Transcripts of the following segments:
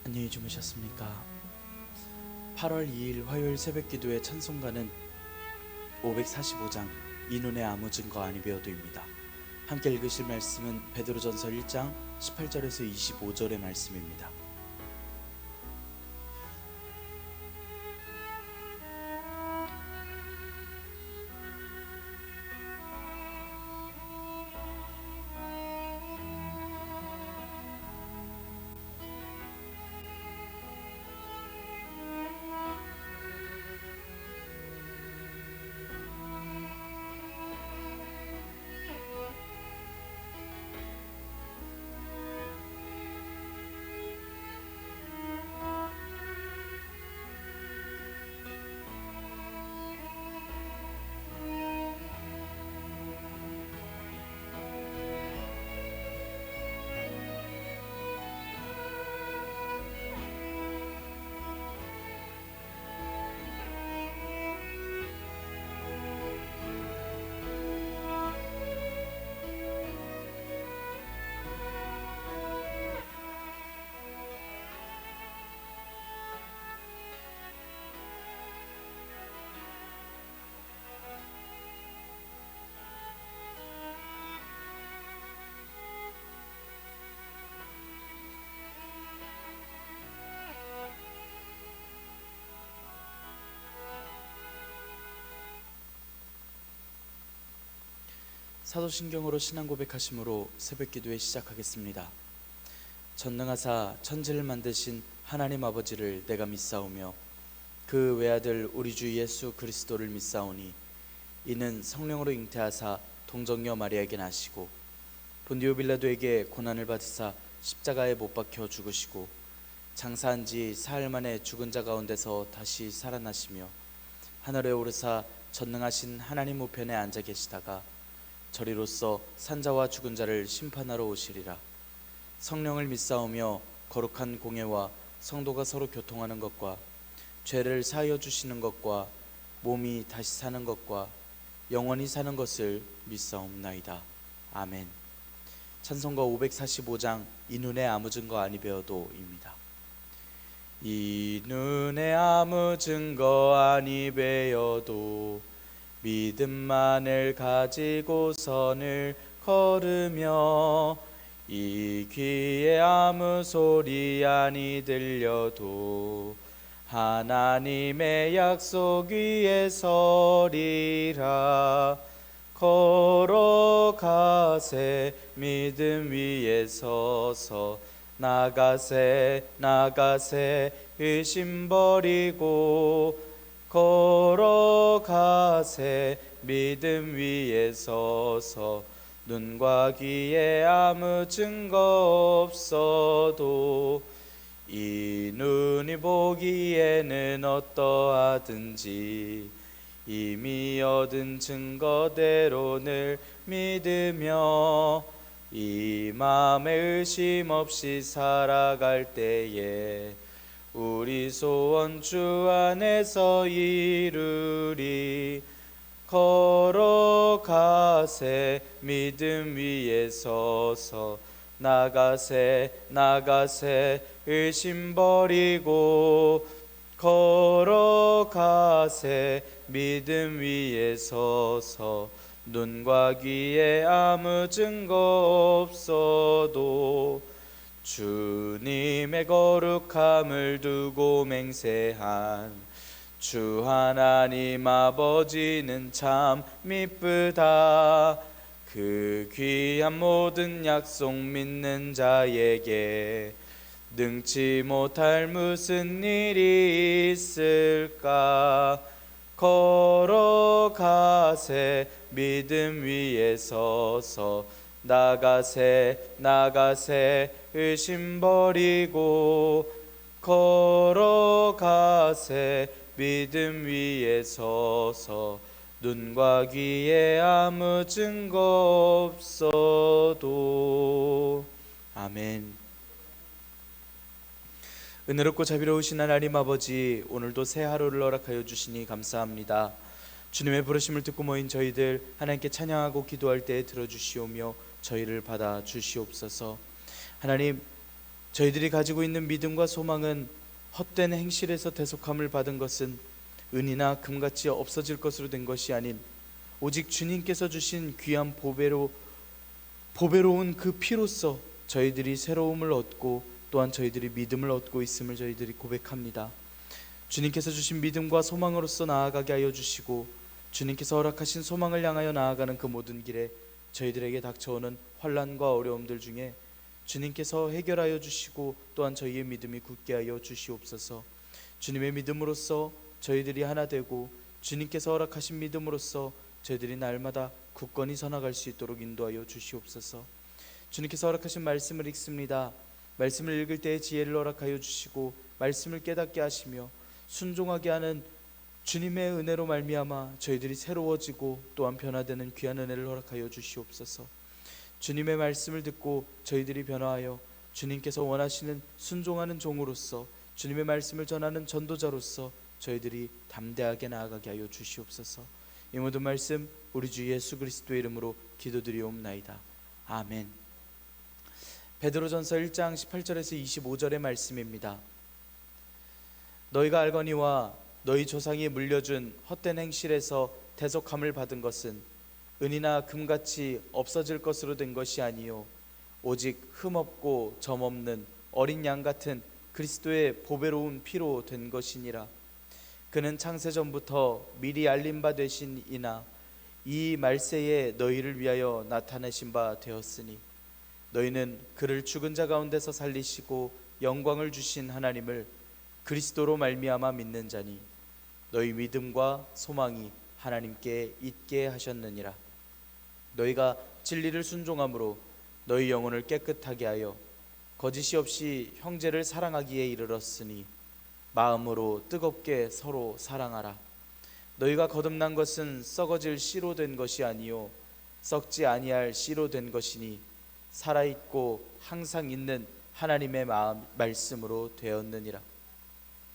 안녕히 주무셨습니까? 8월 2일 화요일 새벽기도의 찬송가는 545장 이 눈에 아무 증거 아니 베어도입니다. 함께 읽으실 말씀은 베드로전서 1장 18절에서 25절의 말씀입니다. 사도신경으로 신앙 고백하심으로 새벽기도에 시작하겠습니다. 전능하사 천지를 만드신 하나님 아버지를 내가 믿사오며 그 외아들 우리 주 예수 그리스도를 믿사오니 이는 성령으로 잉태하사 동정녀 마리아에게 나시고 본디오 빌라도에게 고난을 받으사 십자가에 못 박혀 죽으시고 장사한 지 사흘 만에 죽은 자 가운데서 다시 살아나시며 하늘에 오르사 전능하신 하나님 우편에 앉아 계시다가 저리로서 산자와 죽은 자를 심판하러 오시리라. 성령을 믿사오며 거룩한 공예와 성도가 서로 교통하는 것과 죄를 사하여 주시는 것과 몸이 다시 사는 것과 영원히 사는 것을 믿사옵나이다. 아멘. 찬송가 545장 이 눈에 아무 증거 아니 베어도입니다. 이 눈에 아무 증거 아니 베어도 믿음만을 가지고 선을 걸으며 이 귀에 아무 소리 아니 들려도 하나님의 약속 위에 서리라. 걸어가세 믿음 위에 서서 나가세 의심 버리고 걸어가세 믿음 위에 서서 눈과 귀에 아무 증거 없어도 이 눈이 보기에는 어떠하든지 이미 얻은 증거대로 늘 믿으며 이 마음에 의심 없이 살아갈 때에 우리 소원 주 안에서 이루리. 걸어가세 믿음 위에 서서 나가세 의심 버리고 걸어가세 믿음 위에 서서 눈과 귀에 아무 증거 없어도 주님의 거룩함을 두고 맹세한 주 하나님 아버지는 참 미쁘다. 그 귀한 모든 약속 믿는 자에게 능치 못할 무슨 일이 있을까. 걸어가세 믿음 위에 서서 나가세 의심 버리고 걸어가세 믿음 위에 서서 눈과 귀에 아무 증거 없어도. 아멘. 은혜롭고 자비로우신 하나님 아버지, 오늘도 새 하루를 허락하여 주시니 감사합니다. 주님의 부르심을 듣고 모인 저희들 하나님께 찬양하고 기도할 때 들어주시오며 저희를 받아 주시옵소서. 하나님, 저희들이 가지고 있는 믿음과 소망은 헛된 행실에서 대속함을 받은 것은 은이나 금같이 없어질 것으로 된 것이 아닌 오직 주님께서 주신 귀한 보배로운 그 피로써 저희들이 새로움을 얻고 또한 저희들이 믿음을 얻고 있음을 저희들이 고백합니다. 주님께서 주신 믿음과 소망으로서 나아가게 하여 주시고 주님께서 허락하신 소망을 향하여 나아가는 그 모든 길에 저희들에게 닥쳐오는 환난과 어려움들 중에 주님께서 해결하여 주시고 또한 저희의 믿음이 굳게 하여 주시옵소서. 주님의 믿음으로써 저희들이 하나 되고 주님께서 허락하신 믿음으로써 저희들이 날마다 굳건히 서나갈 수 있도록 인도하여 주시옵소서. 주님께서 허락하신 말씀을 읽습니다. 말씀을 읽을 때에 지혜를 허락하여 주시고 말씀을 깨닫게 하시며 순종하게 하는 주님의 은혜로 말미암아 저희들이 새로워지고 또한 변화되는 귀한 은혜를 허락하여 주시옵소서. 주님의 말씀을 듣고 저희들이 변화하여 주님께서 원하시는 순종하는 종으로서 주님의 말씀을 전하는 전도자로서 저희들이 담대하게 나아가게 하여 주시옵소서. 이 모든 말씀 우리 주 예수 그리스도의 이름으로 기도드리옵나이다. 아멘. 베드로전서 1장 18절에서 25절의 말씀입니다. 너희가 알거니와 너희 조상이 물려준 헛된 행실에서 대속함을 받은 것은 은이나 금같이 없어질 것으로 된 것이 아니요 오직 흠없고 점없는 어린 양 같은 그리스도의 보배로운 피로 된 것이니라. 그는 창세전부터 미리 알린 바 되신 이나 이 말세에 너희를 위하여 나타내신 바 되었으니 너희는 그를 죽은 자 가운데서 살리시고 영광을 주신 하나님을 그리스도로 말미암아 믿는 자니 너희 믿음과 소망이 하나님께 있게 하셨느니라. 너희가 진리를 순종함으로 너희 영혼을 깨끗하게 하여 거짓이 없이 형제를 사랑하기에 이르렀으니 마음으로 뜨겁게 서로 사랑하라. 너희가 거듭난 것은 썩어질 씨로 된 것이 아니요 썩지 아니할 씨로 된 것이니 살아있고 항상 있는 하나님의 말씀으로 되었느니라.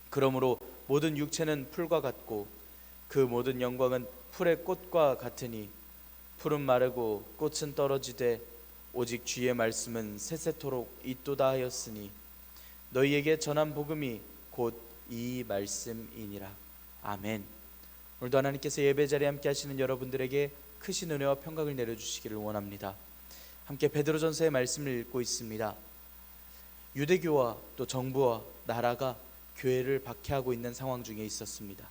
그러므로 모든 육체는 풀과 같고 그 모든 영광은 풀의 꽃과 같으니 풀은 마르고 꽃은 떨어지되 오직 주의 말씀은 세세토록 있도다 하였으니 너희에게 전한 복음이 곧 이 말씀이니라. 아멘. 오늘도 하나님께서 예배 자리에 함께 하시는 여러분들에게 크신 은혜와 평강을 내려주시기를 원합니다. 함께 베드로전서의 말씀을 읽고 있습니다. 유대교와 또 정부와 나라가 교회를 박해하고 있는 상황 중에 있었습니다.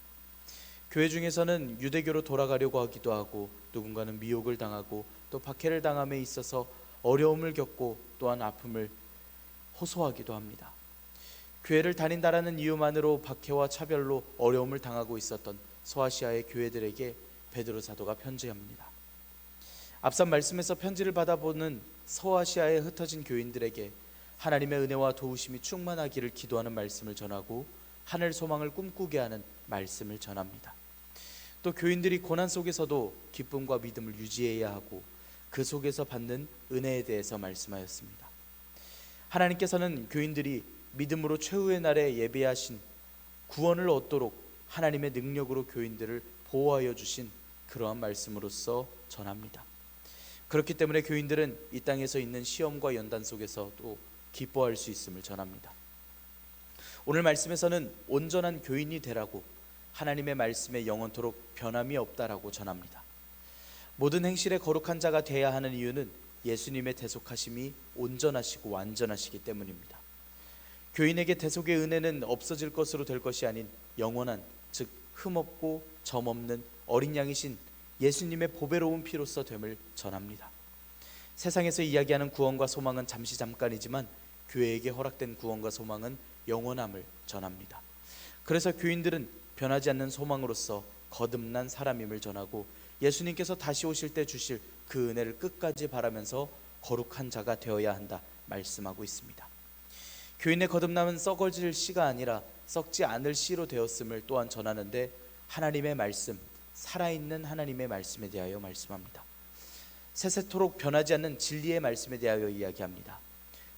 교회 중에서는 유대교로 돌아가려고 하기도 하고 누군가는 미혹을 당하고 또 박해를 당함에 있어서 어려움을 겪고 또한 아픔을 호소하기도 합니다. 교회를 다닌다라는 이유만으로 박해와 차별로 어려움을 당하고 있었던 소아시아의 교회들에게 베드로 사도가 편지합니다. 앞선 말씀에서 편지를 받아보는 소아시아에 흩어진 교인들에게 하나님의 은혜와 도우심이 충만하기를 기도하는 말씀을 전하고 하늘 소망을 꿈꾸게 하는 말씀을 전합니다. 또 교인들이 고난 속에서도 기쁨과 믿음을 유지해야 하고 그 속에서 받는 은혜에 대해서 말씀하였습니다. 하나님께서는 교인들이 믿음으로 최후의 날에 예배하신 구원을 얻도록 하나님의 능력으로 교인들을 보호하여 주신 그러한 말씀으로서 전합니다. 그렇기 때문에 교인들은 이 땅에서 있는 시험과 연단 속에서도 기뻐할 수 있음을 전합니다. 오늘 말씀에서는 온전한 교인이 되라고 하나님의 말씀에 영원토록 변함이 없다라고 전합니다. 모든 행실에 거룩한 자가 되어야 하는 이유는 예수님의 대속하심이 온전하시고 완전하시기 때문입니다. 교인에게 대속의 은혜는 없어질 것으로 될 것이 아닌 영원한, 즉 흠없고 점없는 어린 양이신 예수님의 보배로운 피로써 됨을 전합니다. 세상에서 이야기하는 구원과 소망은 잠깐이지만 교회에게 허락된 구원과 소망은 영원함을 전합니다. 그래서 교인들은 변하지 않는 소망으로서 거듭난 사람임을 전하고 예수님께서 다시 오실 때 주실 그 은혜를 끝까지 바라면서 거룩한 자가 되어야 한다 말씀하고 있습니다. 교인의 거듭남은 썩어질 씨가 아니라 썩지 않을 씨로 되었음을 또한 전하는데 하나님의 말씀, 살아있는 하나님의 말씀에 대하여 말씀합니다. 세세토록 변하지 않는 진리의 말씀에 대하여 이야기합니다.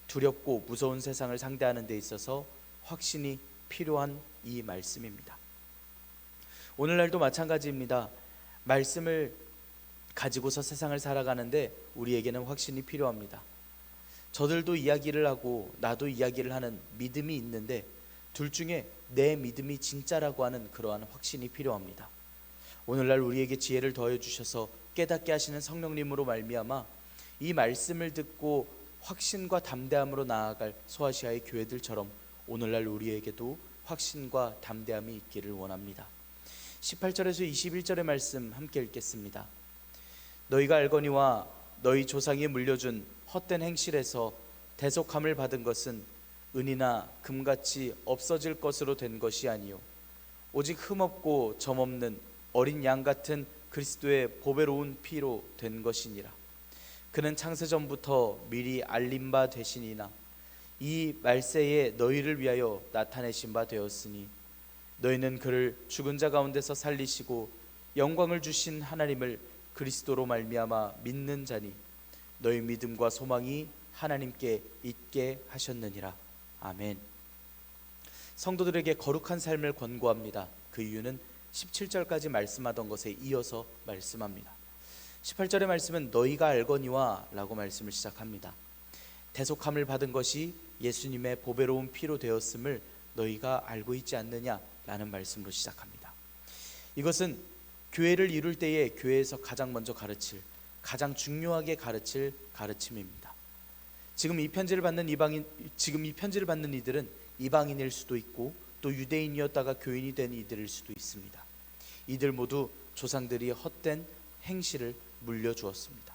두렵고 무서운 세상을 상대하는 데 있어서 확신이 필요한 이 말씀입니다. 오늘날도 마찬가지입니다. 말씀을 가지고서 세상을 살아가는데 우리에게는 확신이 필요합니다. 저들도 이야기를 하고 나도 이야기를 하는 믿음이 있는데 둘 중에 내 믿음이 진짜라고 하는 그러한 확신이 필요합니다. 오늘날 우리에게 지혜를 더해 주셔서 깨닫게 하시는 성령님으로 말미암아 이 말씀을 듣고 확신과 담대함으로 나아갈 소아시아의 교회들처럼 오늘날 우리에게도 확신과 담대함이 있기를 원합니다. 18절에서 21절의 말씀 함께 읽겠습니다. 너희가 알거니와 너희 조상이 물려준 헛된 행실에서 대속함을 받은 것은 은이나 금같이 없어질 것으로 된 것이 아니요 오직 흠없고 점없는 어린 양 같은 그리스도의 보배로운 피로 된 것이니라. 그는 창세전부터 미리 알림 바 되시니나 이 말세에 너희를 위하여 나타내신 바 되었으니 너희는 그를 죽은 자 가운데서 살리시고 영광을 주신 하나님을 그리스도로 말미암아 믿는 자니 너희 믿음과 소망이 하나님께 있게 하셨느니라. 아멘. 성도들에게 거룩한 삶을 권고합니다. 그 이유는 17절까지 말씀하던 것에 이어서 말씀합니다. 18절의 말씀은 너희가 알거니와 라고 말씀을 시작합니다. 대속함을 받은 것이 예수님의 보배로운 피로 되었음을 너희가 알고 있지 않느냐 라는 말씀으로 시작합니다. 이것은 교회를 이룰 때에 교회에서 가장 먼저 가르칠, 가장 중요하게 가르칠 가르침입니다. 지금 이 편지를 받는 이들은 이방인일 수도 있고 또 유대인이었다가 교인이 된 이들일 수도 있습니다. 이들 모두 조상들이 헛된 행실을 물려주었습니다.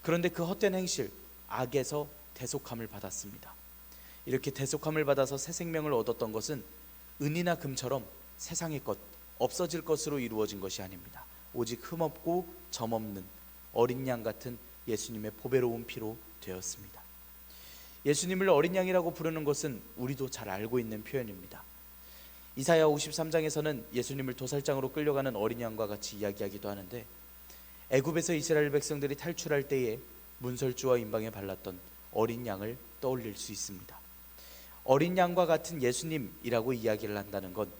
그런데 그 헛된 행실, 악에서 대속함을 받았습니다. 이렇게 대속함을 받아서 새 생명을 얻었던 것은 은이나 금처럼 세상의 것, 없어질 것으로 이루어진 것이 아닙니다. 오직 흠없고 점없는 어린 양 같은 예수님의 보배로운 피로 되었습니다. 예수님을 어린 양이라고 부르는 것은 우리도 잘 알고 있는 표현입니다. 이사야 53장에서는 예수님을 도살장으로 끌려가는 어린 양과 같이 이야기하기도 하는데, 애굽에서 이스라엘 백성들이 탈출할 때에 문설주와 임방에 발랐던 어린 양을 떠올릴 수 있습니다. 어린 양과 같은 예수님이라고 이야기를 한다는 건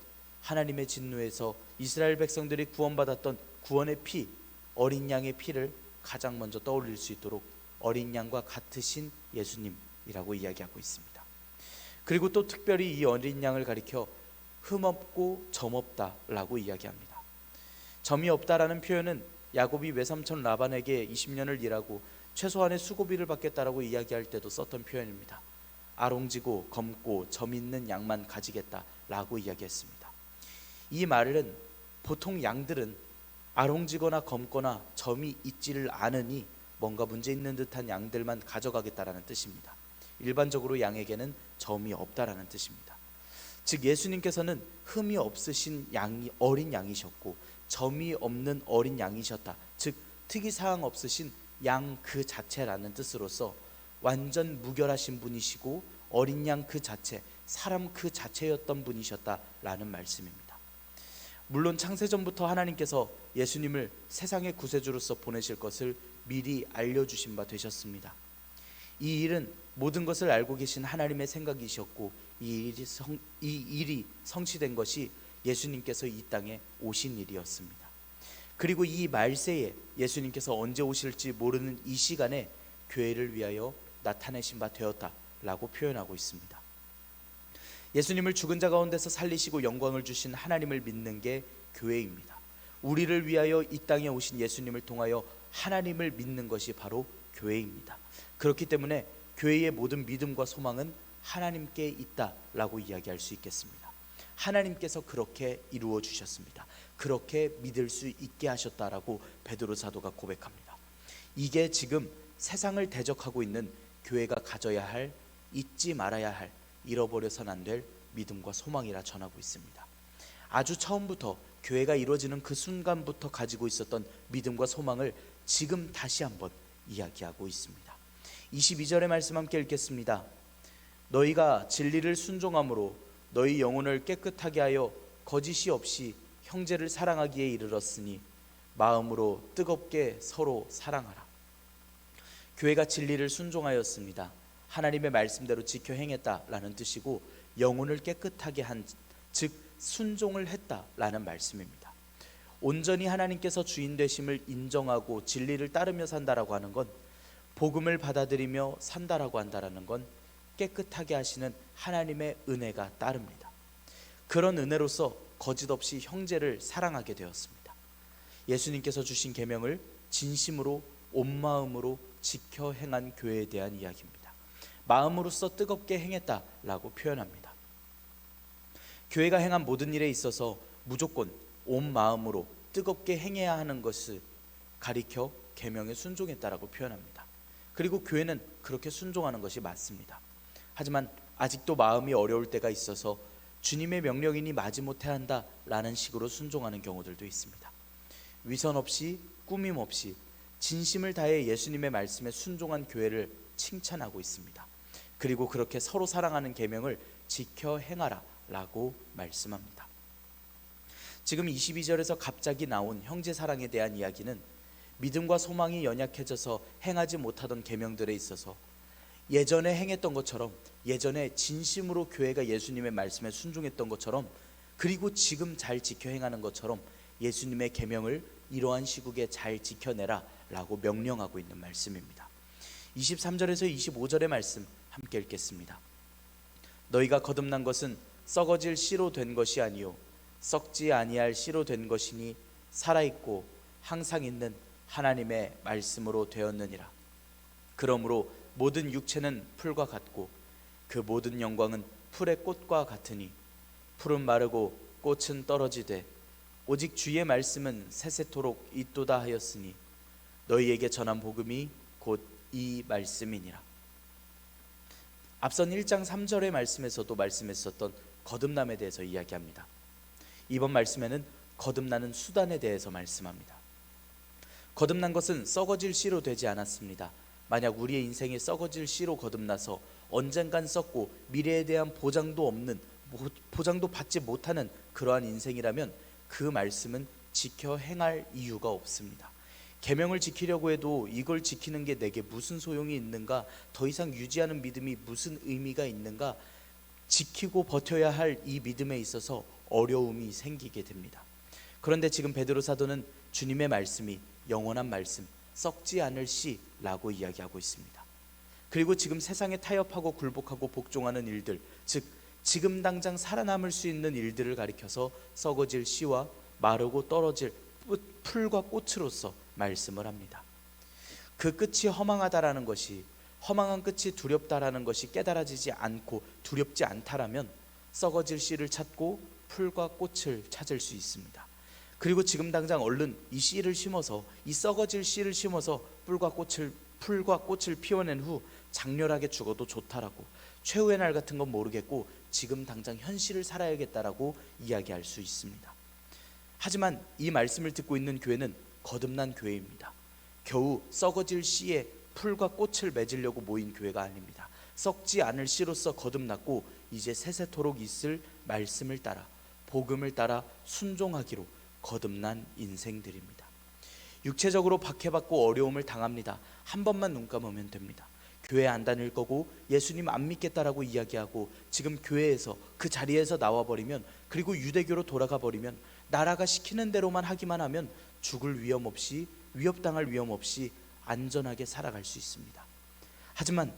하나님의 진노에서 이스라엘 백성들이 구원받았던 구원의 피, 어린 양의 피를 가장 먼저 떠올릴 수 있도록 어린 양과 같으신 예수님이라고 이야기하고 있습니다. 그리고 또 특별히 이 어린 양을 가리켜 흠없고 점없다라고 이야기합니다. 점이 없다라는 표현은 야곱이 외삼촌 라반에게 20년을 일하고 최소한의 수고비를 받겠다라고 이야기할 때도 썼던 표현입니다. 아롱지고 검고 점 있는 양만 가지겠다라고 이야기했습니다. 이 말은 보통 양들은 아롱지거나 검거나 점이 있지를 않으니 뭔가 문제 있는 듯한 양들만 가져가겠다라는 뜻입니다. 일반적으로 양에게는 점이 없다라는 뜻입니다. 즉 예수님께서는 흠이 없으신 양이 어린 양이셨고 점이 없는 어린 양이셨다. 즉 특이사항 없으신 양 그 자체라는 뜻으로서 완전 무결하신 분이시고 어린 양 그 자체, 사람 그 자체였던 분이셨다라는 말씀입니다. 물론 창세전부터 하나님께서 예수님을 세상의 구세주로서 보내실 것을 미리 알려주신 바 되셨습니다. 이 일은 모든 것을 알고 계신 하나님의 생각이셨고 이 일이 성취된 것이 예수님께서 이 땅에 오신 일이었습니다. 그리고 이 말세에 예수님께서 언제 오실지 모르는 이 시간에 교회를 위하여 나타내신 바 되었다라고 표현하고 있습니다. 예수님을 죽은 자 가운데서 살리시고 영광을 주신 하나님을 믿는 게 교회입니다. 우리를 위하여 이 땅에 오신 예수님을 통하여 하나님을 믿는 것이 바로 교회입니다. 그렇기 때문에 교회의 모든 믿음과 소망은 하나님께 있다라고 이야기할 수 있겠습니다. 하나님께서 그렇게 이루어 주셨습니다. 그렇게 믿을 수 있게 하셨다라고 베드로 사도가 고백합니다. 이게 지금 세상을 대적하고 있는 교회가 가져야 할, 잊지 말아야 할, 잃어버려서는 안 될 믿음과 소망이라 전하고 있습니다. 아주 처음부터 교회가 이루어지는 그 순간부터 가지고 있었던 믿음과 소망을 지금 다시 한번 이야기하고 있습니다. 22절의 말씀 함께 읽겠습니다. 너희가 진리를 순종함으로 너희 영혼을 깨끗하게 하여 거짓이 없이 형제를 사랑하기에 이르렀으니 마음으로 뜨겁게 서로 사랑하라. 교회가 진리를 순종하였습니다. 하나님의 말씀대로 지켜 행했다라는 뜻이고 영혼을 깨끗하게 한, 즉 순종을 했다라는 말씀입니다. 온전히 하나님께서 주인 되심을 인정하고 진리를 따르며 산다라고 하는 건 복음을 받아들이며 산다라고 한다라는 건 깨끗하게 하시는 하나님의 은혜가 따릅니다. 그런 은혜로서 거짓없이 형제를 사랑하게 되었습니다. 예수님께서 주신 계명을 진심으로 온 마음으로 지켜 행한 교회에 대한 이야기입니다. 마음으로써 뜨겁게 행했다라고 표현합니다. 교회가 행한 모든 일에 있어서 무조건 온 마음으로 뜨겁게 행해야 하는 것을 가리켜 계명에 순종했다라고 표현합니다. 그리고 교회는 그렇게 순종하는 것이 맞습니다. 하지만 아직도 마음이 어려울 때가 있어서 주님의 명령이니 마지못해 한다라는 식으로 순종하는 경우들도 있습니다. 위선 없이 꾸밈 없이 진심을 다해 예수님의 말씀에 순종한 교회를 칭찬하고 있습니다. 그리고 그렇게 서로 사랑하는 계명을 지켜 행하라 라고 말씀합니다. 지금 22절에서 갑자기 나온 형제 사랑에 대한 이야기는 믿음과 소망이 연약해져서 행하지 못하던 계명들에 있어서 예전에 행했던 것처럼, 예전에 진심으로 교회가 예수님의 말씀에 순종했던 것처럼, 그리고 지금 잘 지켜 행하는 것처럼 예수님의 계명을 이러한 시국에 잘 지켜내라 라고 명령하고 있는 말씀입니다. 23절에서 25절의 말씀 함께 읽겠습니다. 너희가 거듭난 것은 썩어질 씨로 된 것이 아니요 썩지 아니할 씨로 된 것이니 살아있고 항상 있는 하나님의 말씀으로 되었느니라. 그러므로 모든 육체는 풀과 같고 그 모든 영광은 풀의 꽃과 같으니 풀은 마르고 꽃은 떨어지되 오직 주의 말씀은 세세토록 있도다 하였으니 너희에게 전한 복음이 곧 이 말씀이니라. 앞선 1장 3절의 말씀에서도 말씀했었던 거듭남에 대해서 이야기합니다. 이번 말씀에는 거듭나는 수단에 대해서 말씀합니다. 거듭난 것은 썩어질 씨로 되지 않았습니다. 만약 우리의 인생이 썩어질 씨로 거듭나서 언젠간 썩고 미래에 대한 보장도 없는, 보장도 받지 못하는 그러한 인생이라면 그 말씀은 지켜 행할 이유가 없습니다. 계명을 지키려고 해도 이걸 지키는 게 내게 무슨 소용이 있는가, 더 이상 유지하는 믿음이 무슨 의미가 있는가, 지키고 버텨야 할 이 믿음에 있어서 어려움이 생기게 됩니다. 그런데 지금 베드로 사도는 주님의 말씀이 영원한 말씀, 썩지 않을 씨라고 이야기하고 있습니다. 그리고 지금 세상에 타협하고 굴복하고 복종하는 일들, 즉 지금 당장 살아남을 수 있는 일들을 가리켜서 썩어질 씨와 마르고 떨어질 풀과 꽃으로서 말씀을 합니다. 그 끝이 허망하다라는 것이, 허망한 끝이 두렵다라는 것이 깨달아지지 않고 두렵지 않다라면 썩어질 씨를 찾고 풀과 꽃을 찾을 수 있습니다. 그리고 지금 당장 얼른 이 씨를 심어서, 이 썩어질 씨를 심어서 풀과 꽃을 피워낸 후 장렬하게 죽어도 좋다라고, 최후의 날 같은 건 모르겠고 지금 당장 현실을 살아야겠다라고 이야기할 수 있습니다. 하지만 이 말씀을 듣고 있는 교회는 거듭난 교회입니다. 겨우 썩어질 씨에 풀과 꽃을 맺으려고 모인 교회가 아닙니다. 썩지 않을 씨로서 거듭났고 이제 세세토록 있을 말씀을 따라, 복음을 따라 순종하기로 거듭난 인생들입니다. 육체적으로 박해받고 어려움을 당합니다. 한 번만 눈 감으면 됩니다. 교회 안 다닐 거고 예수님 안 믿겠다라고 이야기하고 지금 교회에서 그 자리에서 나와버리면, 그리고 유대교로 돌아가 버리면, 나라가 시키는 대로만 하기만 하면 죽을 위험 없이, 위협당할 위험 없이 안전하게 살아갈 수 있습니다. 하지만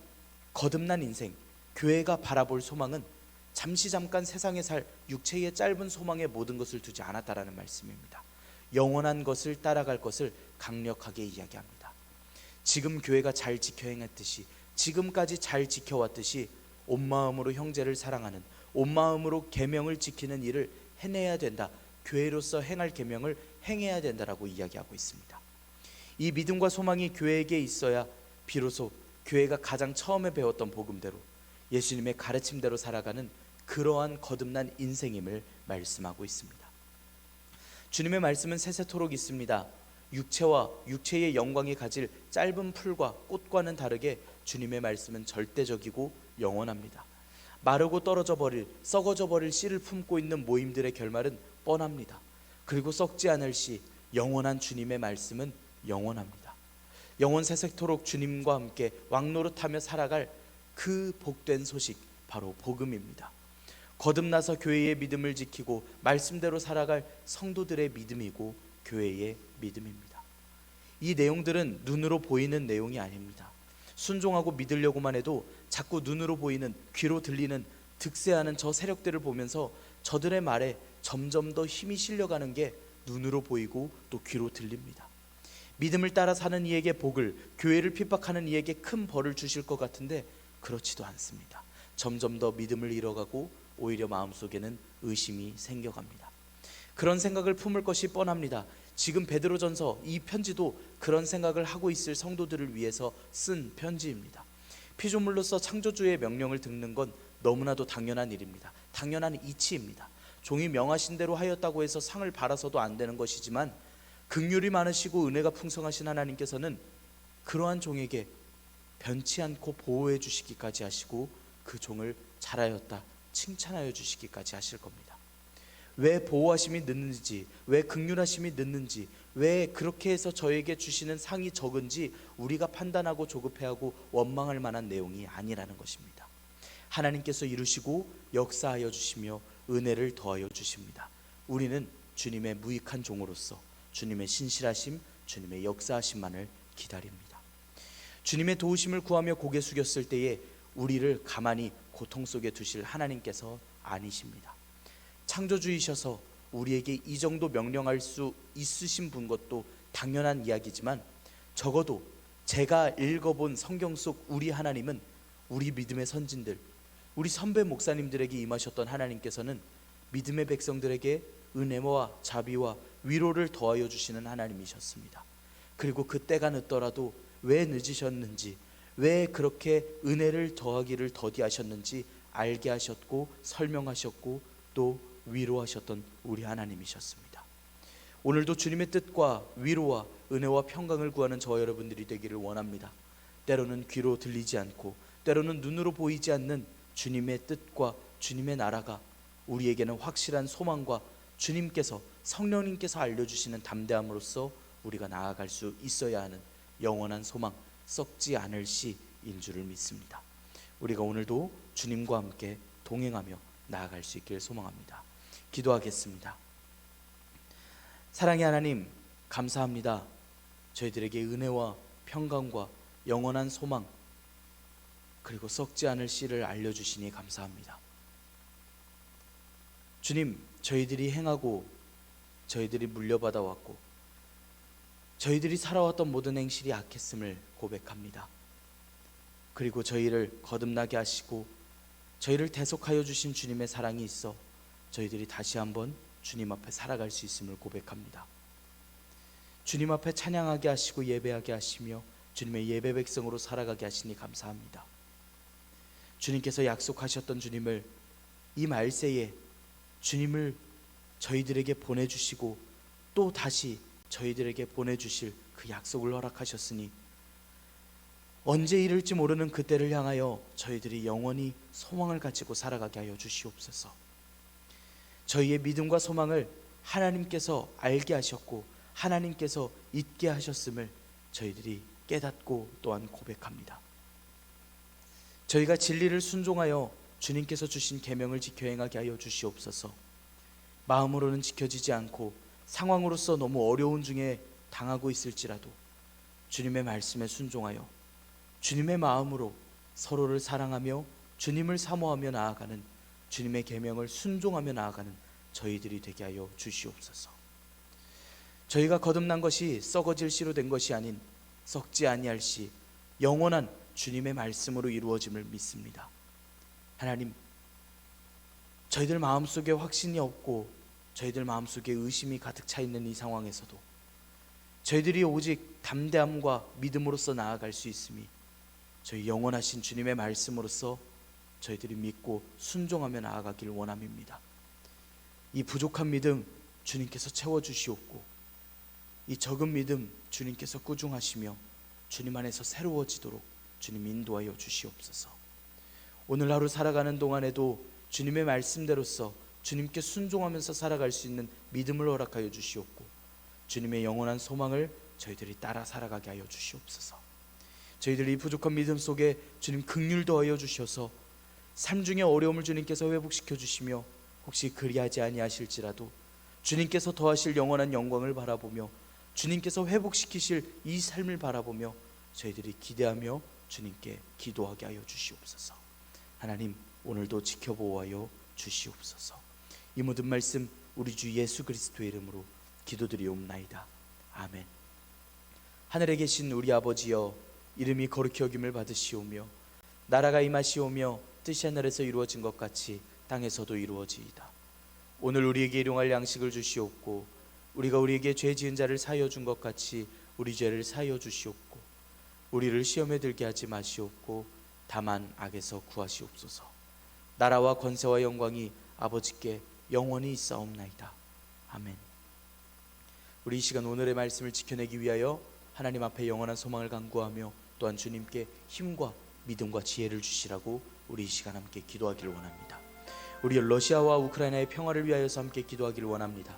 거듭난 인생, 교회가 바라볼 소망은 잠시 잠깐 세상에 살 육체의 짧은 소망에 모든 것을 두지 않았다라는 말씀입니다. 영원한 것을 따라갈 것을 강력하게 이야기합니다. 지금 교회가 잘 지켜 행했듯이, 지금까지 잘 지켜왔듯이 온 마음으로 형제를 사랑하는, 온 마음으로 계명을 지키는 일을 해내야 된다. 교회로서 행할 계명을 행해야 된다라고 이야기하고 있습니다. 이 믿음과 소망이 교회에게 있어야 비로소 교회가 가장 처음에 배웠던 복음대로, 예수님의 가르침대로 살아가는 그러한 거듭난 인생임을 말씀하고 있습니다. 주님의 말씀은 세세토록 있습니다. 육체와 육체의 영광이 가질 짧은 풀과 꽃과는 다르게 주님의 말씀은 절대적이고 영원합니다. 마르고 떨어져 버릴, 썩어져 버릴 씨를 품고 있는 모임들의 결말은 뻔합니다. 그리고 썩지 않을 씨, 영원한 주님의 말씀은 영원합니다. 영원 세세토록 주님과 함께 왕노릇하며 살아갈 그 복된 소식, 바로 복음입니다. 거듭나서 교회의 믿음을 지키고 말씀대로 살아갈 성도들의 믿음이고 교회의 믿음입니다. 이 내용들은 눈으로 보이는 내용이 아닙니다. 순종하고 믿으려고만 해도 자꾸 눈으로 보이는, 귀로 들리는, 득세하는 저 세력들을 보면서 저들의 말에 점점 더 힘이 실려가는 게 눈으로 보이고 또 귀로 들립니다. 믿음을 따라 사는 이에게 복을, 교회를 핍박하는 이에게 큰 벌을 주실 것 같은데 그렇지도 않습니다. 점점 더 믿음을 잃어가고 오히려 마음속에는 의심이 생겨갑니다. 그런 생각을 품을 것이 뻔합니다. 지금 베드로전서 이 편지도 그런 생각을 하고 있을 성도들을 위해서 쓴 편지입니다. 피조물로서 창조주의 명령을 듣는 건 너무나도 당연한 일입니다. 당연한 이치입니다. 종이 명하신 대로 하였다고 해서 상을 받아서도 안 되는 것이지만 긍휼이 많으시고 은혜가 풍성하신 하나님께서는 그러한 종에게 변치 않고 보호해 주시기까지 하시고 그 종을 잘하였다 칭찬하여 주시기까지 하실 겁니다. 왜 보호하심이 늦는지, 왜 긍휼하심이 늦는지, 왜 그렇게 해서 저에게 주시는 상이 적은지 우리가 판단하고 조급해하고 원망할 만한 내용이 아니라는 것입니다. 하나님께서 이루시고 역사하여 주시며 은혜를 더하여 주십니다. 우리는 주님의 무익한 종으로서 주님의 신실하심, 주님의 역사하심만을 기다립니다. 주님의 도우심을 구하며 고개 숙였을 때에 우리를 가만히 고통 속에 두실 하나님께서 아니십니다. 창조주이셔서 우리에게 이 정도 명령할 수 있으신 분 것도 당연한 이야기지만 적어도 제가 읽어본 성경 속 우리 하나님은 우리 믿음의 선진들, 우리 선배 목사님들에게 임하셨던 하나님께서는 믿음의 백성들에게 은혜와 자비와 위로를 더하여 주시는 하나님이셨습니다. 그리고 그 때가 늦더라도 왜 늦으셨는지, 왜 그렇게 은혜를 더하기를 더디하셨는지 알게 하셨고 설명하셨고 또 위로하셨던 우리 하나님이셨습니다. 오늘도 주님의 뜻과 위로와 은혜와 평강을 구하는 저와 여러분들이 되기를 원합니다. 때로는 귀로 들리지 않고 때로는 눈으로 보이지 않는 주님의 뜻과 주님의 나라가 우리에게는 확실한 소망과 주님께서 성령님께서 알려주시는 담대함으로써 우리가 나아갈 수 있어야 하는 영원한 소망, 썩지 않을 씨인 줄을 믿습니다. 우리가 오늘도 주님과 함께 동행하며 나아갈 수 있기를 소망합니다. 기도하겠습니다. 사랑의 하나님, 감사합니다. 저희들에게 은혜와 평강과 영원한 소망 그리고 썩지 않을 씨를 알려주시니 감사합니다. 주님, 저희들이 행하고 저희들이 물려받아 왔고 저희들이 살아왔던 모든 행실이 악했음을 고백합니다. 그리고 저희를 거듭나게 하시고 저희를 대속하여 주신 주님의 사랑이 있어 저희들이 다시 한번 주님 앞에 살아갈 수 있음을 고백합니다. 주님 앞에 찬양하게 하시고 예배하게 하시며 주님의 예배 백성으로 살아가게 하시니 감사합니다. 주님께서 약속하셨던 주님을 이 말세에 주님을 저희들에게 보내주시고 또 다시 저희들에게 보내주실 그 약속을 허락하셨으니 언제 이를지 모르는 그때를 향하여 저희들이 영원히 소망을 가지고 살아가게 하여 주시옵소서. 저희의 믿음과 소망을 하나님께서 알게 하셨고 하나님께서 잊게 하셨음을 저희들이 깨닫고 또한 고백합니다. 저희가 진리를 순종하여 주님께서 주신 계명을 지켜 행하게 하여 주시옵소서. 마음으로는 지켜지지 않고 상황으로서 너무 어려운 중에 당하고 있을지라도 주님의 말씀에 순종하여 주님의 마음으로 서로를 사랑하며 주님을 사모하며 나아가는 주님의 계명을 순종하며 나아가는 저희들이 되게 하여 주시옵소서. 저희가 거듭난 것이 썩어질 씨로 된 것이 아닌 썩지 아니할 씨 영원한 주님의 말씀으로 이루어짐을 믿습니다. 하나님, 저희들 마음속에 확신이 없고 저희들 마음속에 의심이 가득 차 있는 이 상황에서도 저희들이 오직 담대함과 믿음으로써 나아갈 수 있음이 저희 영원하신 주님의 말씀으로써 저희들이 믿고 순종하며 나아가기를 원함입니다. 이 부족한 믿음 주님께서 채워주시옵고 이 적은 믿음 주님께서 꾸중하시며 주님 안에서 새로워지도록 주님 인도하여 주시옵소서. 오늘 하루 살아가는 동안에도 주님의 말씀대로서 주님께 순종하면서 살아갈 수 있는 믿음을 허락하여 주시옵고 주님의 영원한 소망을 저희들이 따라 살아가게 하여 주시옵소서. 저희들이 부족한 믿음 속에 주님 긍휼 더하여 주셔서 삶 중에 어려움을 주님께서 회복시켜 주시며 혹시 그리하지 아니하실지라도 주님께서 더하실 영원한 영광을 바라보며 주님께서 회복시키실 이 삶을 바라보며 저희들이 기대하며 주님께 기도하게 하여 주시옵소서. 하나님, 오늘도 지켜보아여 주시옵소서. 이 모든 말씀 우리 주 예수 그리스도의 이름으로 기도드리옵나이다. 아멘. 하늘에 계신 우리 아버지여, 이름이 거룩히 여김을 받으시오며 나라가 임하시오며 뜻이 하늘에서 이루어진 것 같이 땅에서도 이루어지이다. 오늘 우리에게 일용할 양식을 주시옵고 우리가 우리에게 죄 지은 자를 사하여 준 것 같이 우리 죄를 사하여 주시옵고 우리를 시험에 들게 하지 마시옵고 다만 악에서 구하시옵소서. 나라와 권세와 영광이 아버지께 영원히 있사옵나이다. 아멘. 우리 이 시간 오늘의 말씀을 지켜내기 위하여 하나님 앞에 영원한 소망을 간구하며 또한 주님께 힘과 믿음과 지혜를 주시라고 우리 이 시간 함께 기도하기를 원합니다. 우리 러시아와 우크라이나의 평화를 위하여서 함께 기도하기를 원합니다.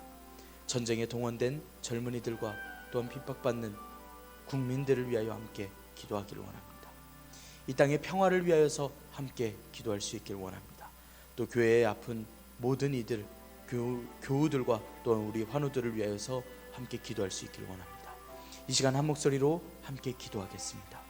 전쟁에 동원된 젊은이들과 또한 핍박받는 국민들을 위하여 함께 기도하기를 원합니다. 이 땅의 평화를 위하여서 함께 기도할 수 있기를 원합니다. 또 교회에 아픈 모든 이들, 교우들과 또한 우리 환우들을 위하여서 함께 기도할 수 있기를 원합니다. 이 시간 한 목소리로 함께 기도하겠습니다.